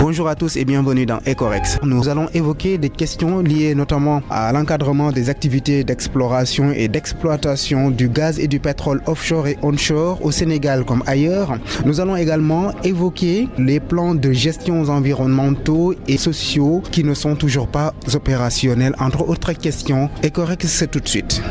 Bonjour à tous et bienvenue dans Ecorex. Nous allons évoquer des questions liées notamment à l'encadrement des activités d'exploration et d'exploitation du gaz et du pétrole offshore et onshore au Sénégal comme ailleurs. Nous allons également évoquer les plans de gestion environnementaux et sociaux qui ne sont toujours pas opérationnels, entre autres questions. Ecorex, c'est tout de suite.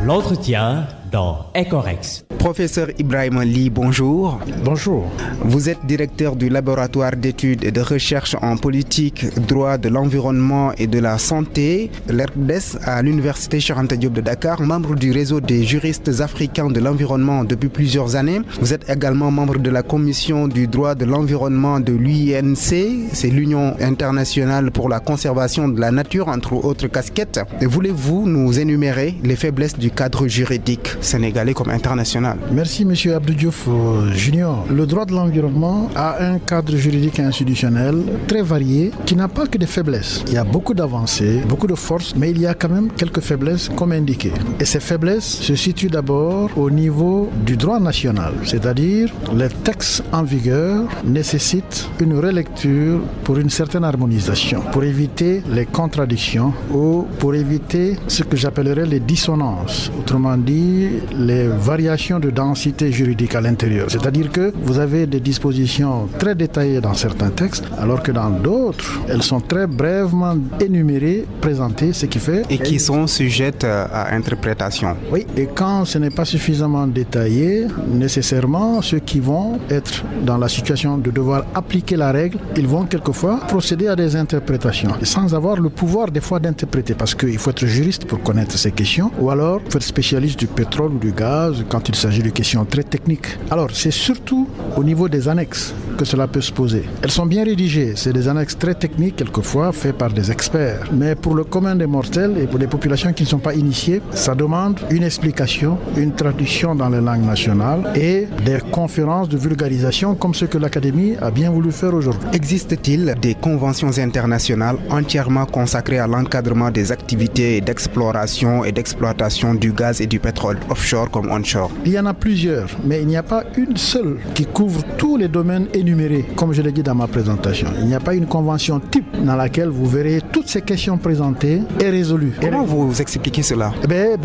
L'entretien dans Ecorex. Professeur Ibrahima Ly, bonjour. Bonjour. Vous êtes directeur du laboratoire d'études et de recherche en politique, droit de l'environnement et de la santé, l'ERDES, à l'Université Cheikh Anta Diop de Dakar, membre du réseau des juristes africains de l'environnement depuis plusieurs années. Vous êtes également membre de la commission du droit de l'environnement de l'UINC, c'est l'Union internationale pour la conservation de la nature, entre autres casquettes. Voulez-vous nous énumérer les faiblesses du cadre juridique sénégalais comme international? Merci M. Abdou Diouf Junior. Le droit de l'environnement a un cadre juridique et institutionnel très varié qui n'a pas que des faiblesses. Il y a beaucoup d'avancées, beaucoup de forces, mais il y a quand même quelques faiblesses comme indiqué. Et ces faiblesses se situent d'abord au niveau du droit national, c'est-à-dire les textes en vigueur nécessitent une relecture pour une certaine harmonisation, pour éviter les contradictions ou pour éviter ce que j'appellerais les dissonances, autrement dit les variations de densité juridique à l'intérieur. C'est-à-dire que vous avez des dispositions très détaillées dans certains textes, alors que dans d'autres, elles sont très brièvement énumérées, présentées, ce qui fait... Et qui sont sujettes à interprétation. Oui, et quand ce n'est pas suffisamment détaillé, nécessairement, ceux qui vont être dans la situation de devoir appliquer la règle, ils vont quelquefois procéder à des interprétations, sans avoir le pouvoir des fois d'interpréter, parce qu'il faut être juriste pour connaître ces questions, ou alors il faut être spécialiste du pétrole ou du gaz, quand il s'agit de questions très techniques. Alors, c'est surtout au niveau des annexes que cela peut se poser. Elles sont bien rédigées, c'est des annexes très techniques, quelquefois faites par des experts. Mais pour le commun des mortels et pour les populations qui ne sont pas initiées, ça demande une explication, une traduction dans les langues nationales et des conférences de vulgarisation comme ce que l'Académie a bien voulu faire aujourd'hui. Existe-t-il des conventions internationales entièrement consacrées à l'encadrement des activités d'exploration et d'exploitation du gaz et du pétrole offshore comme onshore? Il y en a plusieurs, mais il n'y a pas une seule qui couvre tous les domaines énumérés, comme je l'ai dit dans ma présentation. Il n'y a pas une convention type dans laquelle vous verrez toutes ces questions présentées et résolues. Comment vous expliquez cela?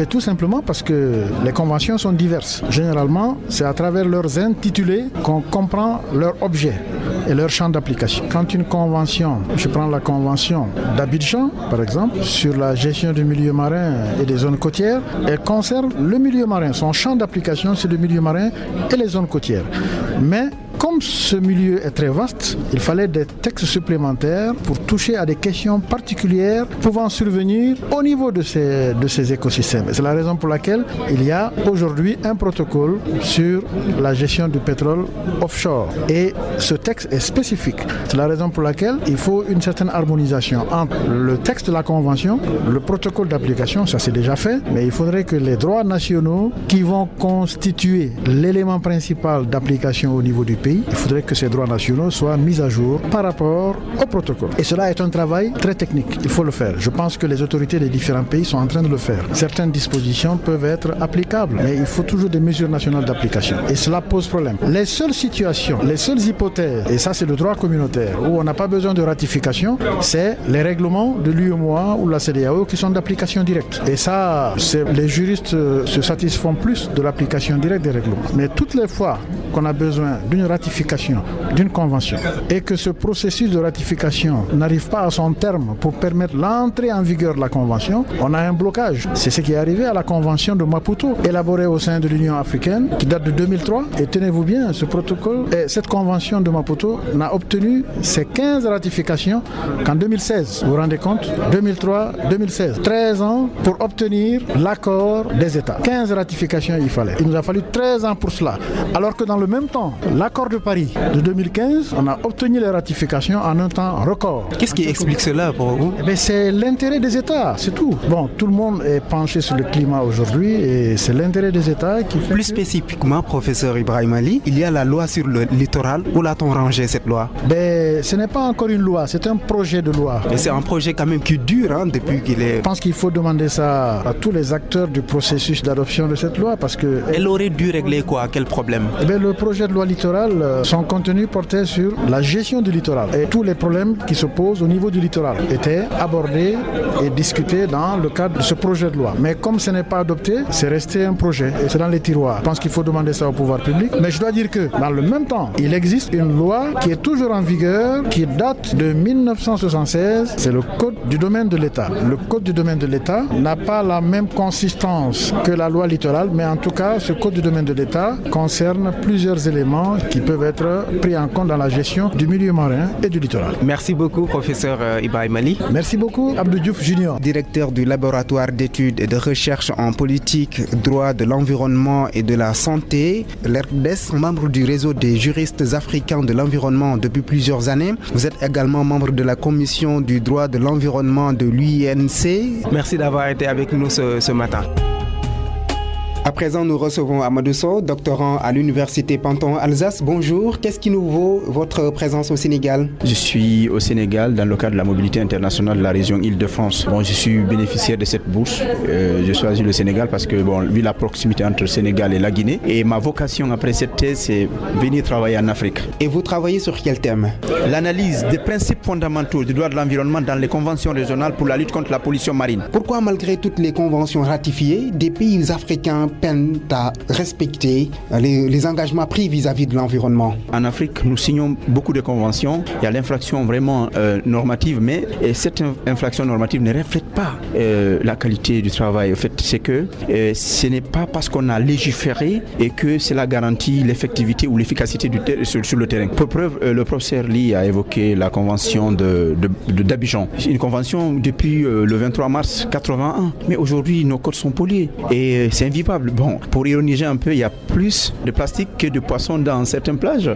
Tout simplement parce que les conventions sont diverses. Généralement, c'est à travers leurs intitulés qu'on comprend leur objet et leur champ d'application. Quand une convention, je prends la convention d'Abidjan, par exemple, sur la gestion du milieu marin et des zones côtières, elle concerne le milieu marin. Son champ d'application, c'est le milieu marin et les zones côtières. Mais comme ce milieu est très vaste, il fallait des textes supplémentaires pour toucher à des questions particulières pouvant survenir au niveau de ces écosystèmes. C'est la raison pour laquelle il y a aujourd'hui un protocole sur la gestion du pétrole offshore. Et ce texte est spécifique. C'est la raison pour laquelle il faut une certaine harmonisation entre le texte de la convention, le protocole d'application, ça c'est déjà fait, mais il faudrait que les droits nationaux qui vont constituer l'élément principal d'application au niveau du pays, il faudrait que ces droits nationaux soient mis à jour par rapport au protocole. Et cela est un travail très technique, il faut le faire. Je pense que les autorités des différents pays sont en train de le faire. Certaines dispositions peuvent être applicables, mais il faut toujours des mesures nationales d'application. Et cela pose problème. Les seules situations, les seules hypothèses, et ça c'est le droit communautaire, où on n'a pas besoin de ratification, c'est les règlements de l'UEMOA ou la CEDEAO qui sont d'application directe. Et ça, les juristes se satisfont plus de l'application directe des règlements. Mais toutes les fois qu'on a besoin d'une ratification d'une convention et que ce processus de ratification n'arrive pas à son terme pour permettre l'entrée en vigueur de la convention, on a un blocage. C'est ce qui est arrivé à la convention de Maputo, élaborée au sein de l'Union africaine, qui date de 2003. Et tenez-vous bien, ce protocole, cette convention de Maputo n'a obtenu ses 15 ratifications qu'en 2016. Vous vous rendez compte? 2003-2016. 13 ans pour obtenir l'accord des États. 15 ratifications il fallait. Il nous a fallu 13 ans pour cela. Alors que dans le même temps, l'accord de Paris de 2015, on a obtenu les ratifications en un temps record. Qu'est-ce qui explique cela pour vous? C'est l'intérêt des États, c'est tout. Bon, tout le monde est penché sur le climat aujourd'hui et c'est l'intérêt des États qui fait... Plus spécifiquement, professeur Ibrahima Ly, il y a la loi sur le littoral. Où l'a-t-on rangé cette loi? Ce n'est pas encore une loi, c'est un projet de loi. Mais c'est un projet quand même qui dure depuis qu'il est... Je pense qu'il faut demander ça à tous les acteurs du processus d'adoption de cette loi parce que... Elle aurait dû régler quoi? Quel problème? Le projet de loi littoral son contenu portait sur la gestion du littoral. Et tous les problèmes qui se posent au niveau du littoral étaient abordés et discutés dans le cadre de ce projet de loi. Mais comme ce n'est pas adopté, c'est resté un projet et c'est dans les tiroirs. Je pense qu'il faut demander ça au pouvoir public. Mais je dois dire que dans le même temps, il existe une loi qui est toujours en vigueur, qui date de 1976. C'est le Code du domaine de l'État. Le Code du domaine de l'État n'a pas la même consistance que la loi littorale, mais en tout cas, ce Code du domaine de l'État concerne plusieurs éléments qui peuvent être pris en compte dans la gestion du milieu marin et du littoral. Merci beaucoup, professeur Ibrahim Ali. Merci beaucoup, Abdou Diouf Junior. Directeur du laboratoire d'études et de recherche en politique, droit de l'environnement et de la santé, l'ERCDES, membre du réseau des juristes africains de l'environnement depuis plusieurs années. Vous êtes également membre de la commission du droit de l'environnement de l'UINC. Merci d'avoir été avec nous ce matin. À présent, nous recevons Amadou Sow, doctorant à l'université Panton-Alsace. Bonjour, qu'est-ce qui nous vaut votre présence au Sénégal? Je suis au Sénégal dans le cadre de la mobilité internationale de la région Île-de-France. Je suis bénéficiaire de cette bourse. J'ai choisi le Sénégal parce que, vu la proximité entre le Sénégal et la Guinée, et ma vocation après cette thèse, c'est venir travailler en Afrique. Et vous travaillez sur quel thème? L'analyse des principes fondamentaux du droit de l'environnement dans les conventions régionales pour la lutte contre la pollution marine. Pourquoi, malgré toutes les conventions ratifiées, des pays africains peinent à respecter les engagements pris vis-à-vis de l'environnement? En Afrique, nous signons beaucoup de conventions. Il y a l'infraction vraiment normative, mais cette infraction normative ne reflète pas la qualité du travail. En fait, c'est que ce n'est pas parce qu'on a légiféré et que cela garantit l'effectivité ou l'efficacité sur le terrain. Pour preuve, le professeur Lee a évoqué la convention d'Abidjan. C'est une convention depuis le 23 mars 1981. Mais aujourd'hui, nos côtes sont polluées et c'est invivable. Pour ironiser un peu, il y a plus de plastique que de poissons dans certaines plages,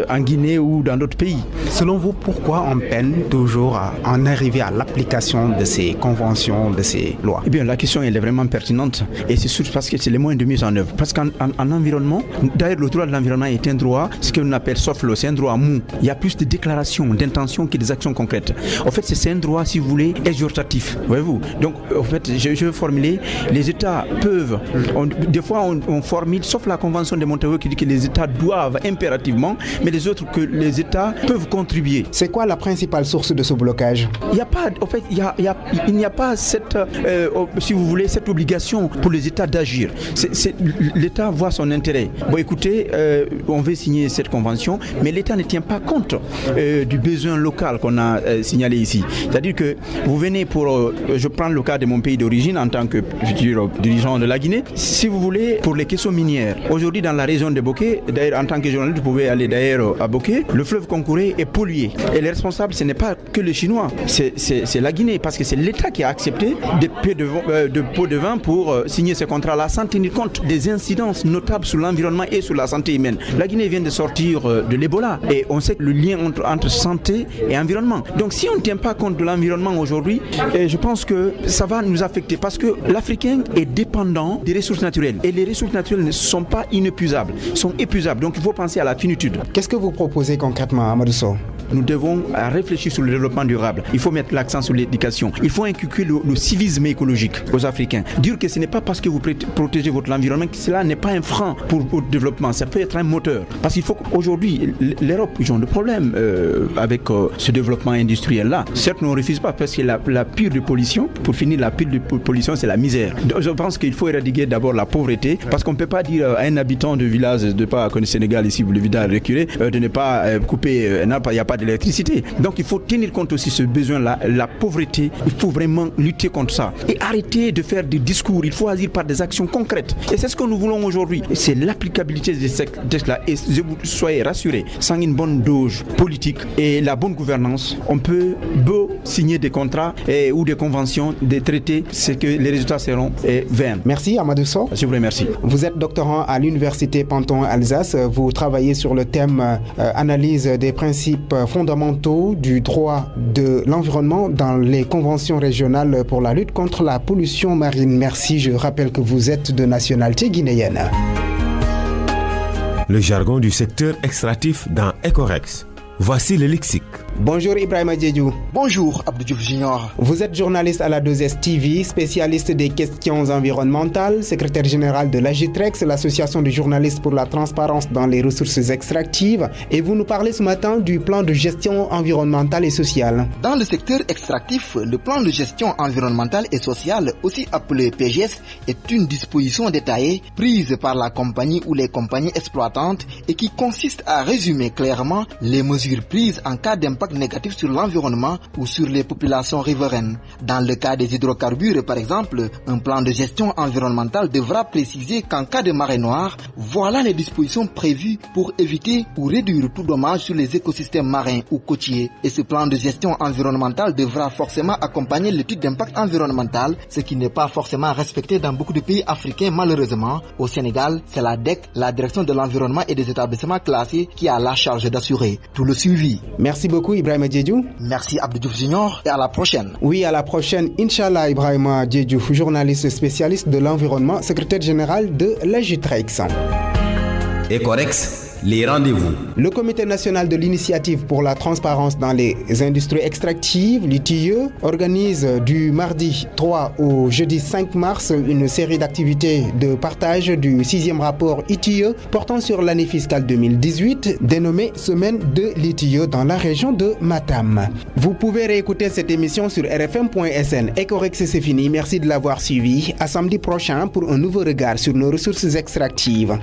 en Guinée ou dans d'autres pays. Selon vous, pourquoi on peine toujours à en arriver à l'application de ces conventions, de ces lois? Eh bien, la question elle est vraiment pertinente et c'est surtout parce que c'est les moyens de mise en œuvre. Parce qu'en environnement, d'ailleurs, le droit de l'environnement est un droit, ce qu'on appelle soft law, c'est un droit mou. Il y a plus de déclarations, d'intentions que des actions concrètes. En fait, c'est un droit, si vous voulez, exhortatif. Voyez-vous? Donc, en fait, je veux formuler, les États peuvent. Des fois, on formule, sauf la Convention de Montego qui dit que les États doivent impérativement, mais les autres que les États peuvent contribuer. C'est quoi la principale source de ce blocage? Il n'y a pas, en fait, il n'y a pas cette, si vous voulez, cette obligation pour les États d'agir. L'État voit son intérêt. Écoutez, on veut signer cette convention, mais l'État ne tient pas compte du besoin local qu'on a signalé ici. C'est-à-dire que vous venez pour, je prends le cas de mon pays d'origine en tant que futur dirigeant de la Guinée. Si vous voulez, pour les questions minières, aujourd'hui dans la région de Boké, d'ailleurs en tant que journaliste, vous pouvez aller d'ailleurs à Boké, le fleuve Concouré est pollué. Et les responsables, ce n'est pas que les Chinois, c'est la Guinée, parce que c'est l'État qui a accepté des pots de vin pour signer ce contrat-là sans tenir compte des incidences notables sur l'environnement et sur la santé humaine. La Guinée vient de sortir de l'Ebola et on sait que le lien entre santé et environnement. Donc si on ne tient pas compte de l'environnement aujourd'hui, je pense que ça va nous affecter parce que l'Africain est dépendant des ressources naturelles. Et les ressources naturelles ne sont pas inépuisables, sont épuisables. Donc il faut penser à la finitude. Qu'est-ce que vous proposez concrètement, Amadou Sow? Nous devons réfléchir sur le développement durable. Il faut mettre l'accent sur l'éducation. Il faut inculquer le civisme écologique aux Africains. Dire que ce n'est pas parce que vous protégez votre environnement que cela n'est pas un frein pour le développement. Ça peut être un moteur. Parce qu'il faut qu'aujourd'hui, l'Europe, ils ont des problèmes avec ce développement industriel-là. Certes, nous ne refusons pas parce que la pire de pollution, pour finir, la pire de pollution, c'est la misère. Donc, je pense qu'il faut éradiquer d'abord la pauvreté parce qu'on ne peut pas dire à un habitant de village de ne pas connaître le Sénégal ici, vous le videz à reculer, de ne pas couper un arbre, il n'y a pas d'électricité. Donc il faut tenir compte aussi de ce besoin-là, la pauvreté, il faut vraiment lutter contre ça. Et arrêter de faire des discours, il faut agir par des actions concrètes. Et c'est ce que nous voulons aujourd'hui. Et c'est l'applicabilité de ces textes-là. Et soyez rassurés, sans une bonne dose politique et la bonne gouvernance, on peut beau signer des contrats ou des conventions, des traités, c'est que les résultats seront vains. Merci Amadou Sow. Je vous remercie. Vous êtes doctorant à l'université Panton-Alsace. Vous travaillez sur le thème analyse des principes fondamentaux du droit de l'environnement dans les conventions régionales pour la lutte contre la pollution marine. Merci. Je rappelle que vous êtes de nationalité guinéenne. Le jargon du secteur extractif dans Ecorex. Voici le lexique. Bonjour Ibrahima Diédhiou. Bonjour Abdou Diouf Junior. Vous êtes journaliste à la 2STV, spécialiste des questions environnementales, secrétaire général de l'AGITREX, l'association des journalistes pour la transparence dans les ressources extractives, et vous nous parlez ce matin du plan de gestion environnementale et sociale. Dans le secteur extractif, le plan de gestion environnementale et sociale, aussi appelé PGS, est une disposition détaillée prise par la compagnie ou les compagnies exploitantes et qui consiste à résumer clairement les mesures prises en cas d'impact négatif sur l'environnement ou sur les populations riveraines. Dans le cas des hydrocarbures, par exemple, un plan de gestion environnementale devra préciser qu'en cas de marée noire, voilà les dispositions prévues pour éviter ou réduire tout dommage sur les écosystèmes marins ou côtiers. Et ce plan de gestion environnementale devra forcément accompagner l'étude d'impact environnemental, ce qui n'est pas forcément respecté dans beaucoup de pays africains malheureusement. Au Sénégal, c'est la DEC, la direction de l'environnement et des établissements classés, qui a la charge d'assurer tout le suivi. Merci beaucoup Ibrahima Diédhiou. Merci Abdou Diouf Junior et à la prochaine. Oui, à la prochaine. Inch'Allah Ibrahima Diédhiou, journaliste spécialiste de l'environnement, secrétaire général de l'AGITREX. Ecorex, les rendez-vous. Le Comité national de l'initiative pour la transparence dans les industries extractives, l'ITIE, organise du mardi 3 au jeudi 5 mars une série d'activités de partage du 6e rapport ITIE portant sur l'année fiscale 2018, dénommée Semaine de l'ITIE dans la région de Matam. Vous pouvez réécouter cette émission sur rfm.sn. Ecorex, c'est fini. Merci de l'avoir suivi. À samedi prochain pour un nouveau regard sur nos ressources extractives.